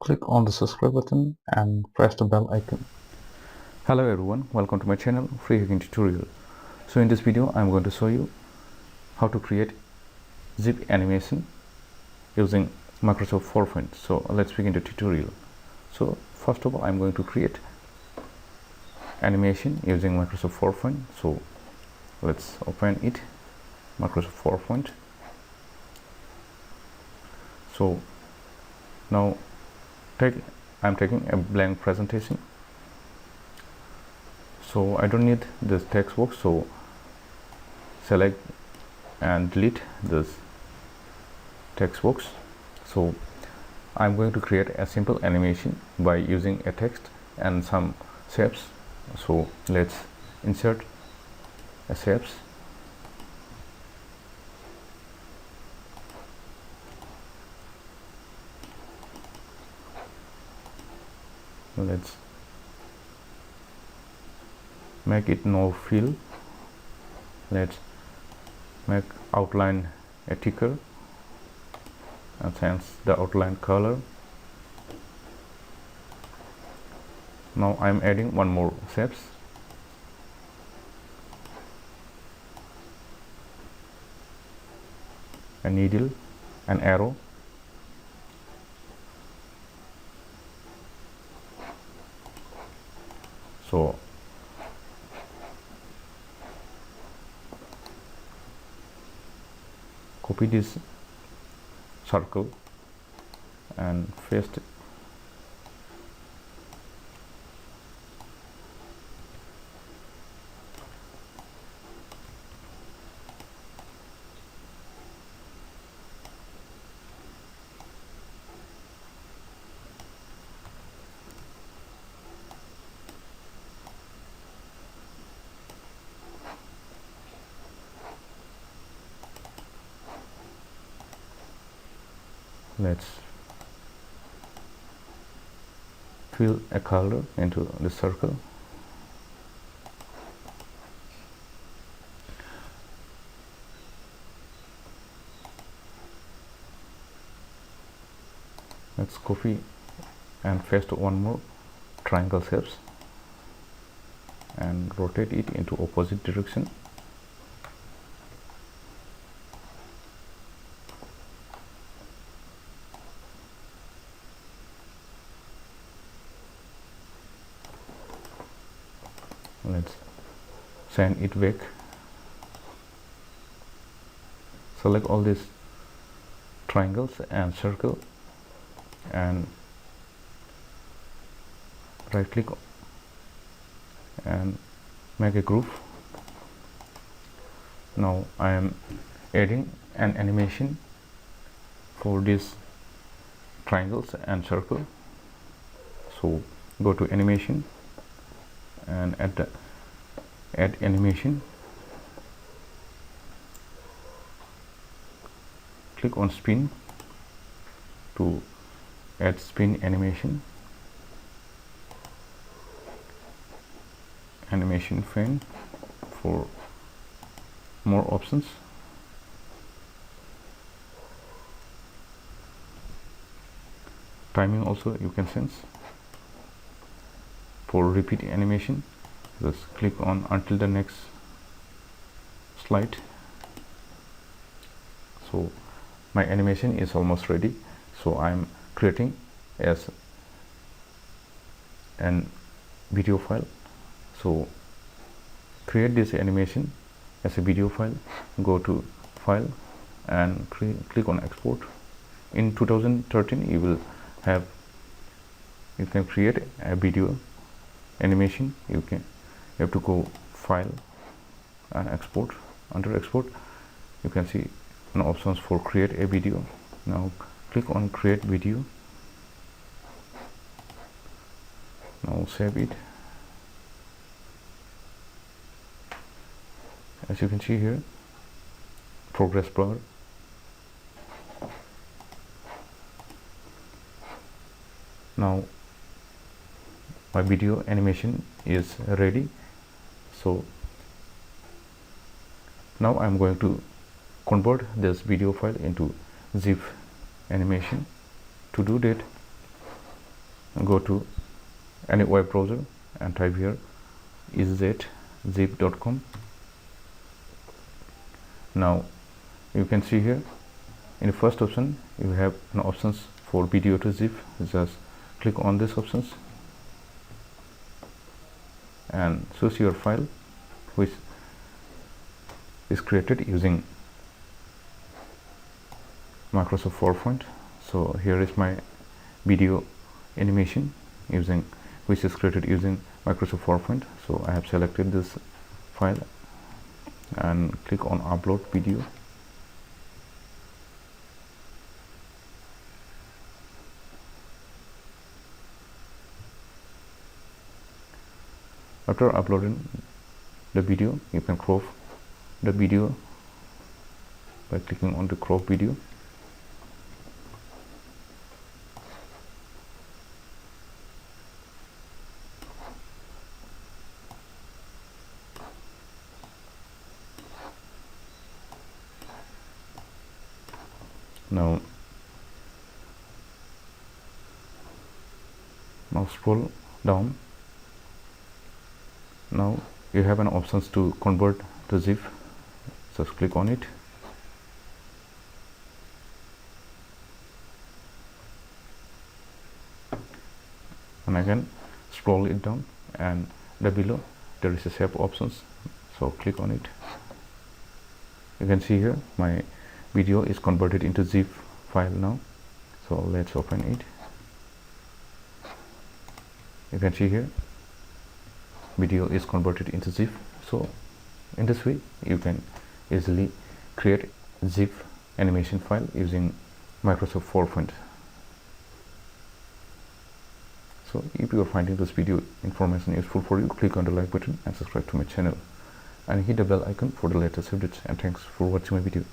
Click on the subscribe button and press the bell icon. Hello everyone, welcome to my channel Free Hacking Tutorial. So in this video I'm going to show you how to create zip animation using Microsoft PowerPoint. So let's begin the tutorial. So first of all I'm going to create animation using Microsoft PowerPoint. So let's open it, Microsoft PowerPoint. So now I'm taking a blank presentation. So I don't need this text box, so select and delete this text box. So I'm going to create a simple animation by using a text and some shapes. So let's insert a shapes. Let's make it no fill. Let's make outline a thicker and change the outline color. Now I'm adding one more shapes. A needle, an arrow. So copy this circle and paste it. Let's fill a color into the circle. Let's copy and paste one more triangle shapes and rotate it into opposite direction. Let's send it back. Select all these triangles and circle and right click and make a group. Now I am adding an animation for these triangles and circle. So go to animation and add animation. Click on spin to add spin animation. Animation fan for more options. Timing also you can sense. For repeat animation, just click on until the next slide. So my animation is almost ready, so I'm creating as an video file. So create this animation as a video file, go to file and click on export. In 2013 you can create a video animation. You have to go file and export. Under export you can see an options for create a video. Now click on create video. Now save it. As you can see here, progress bar. Now my video animation is ready. So now I'm going to convert this video file into zip animation. To do that, go to any web browser and type here iszip.com. Now you can see here in the first option you have an options for video to zip. Just click on these options and choose your file which is created using Microsoft PowerPoint. So here is my video animation which is created using Microsoft PowerPoint. So I have selected this file and click on upload video. After uploading the video, you can crop the video by clicking on the crop video. Now scroll down. Now you have an options to convert to zip. Just click on it. And again scroll it down, and below there is a save options, so click on it. You can see here my video is converted into zip file now. So let's open it. You can see here video is converted into zip. So in this way you can easily create zip animation file using Microsoft PowerPoint. So if you are finding this video information useful for you, click on the like button and subscribe to my channel and hit the bell icon for the latest updates. And thanks for watching my video.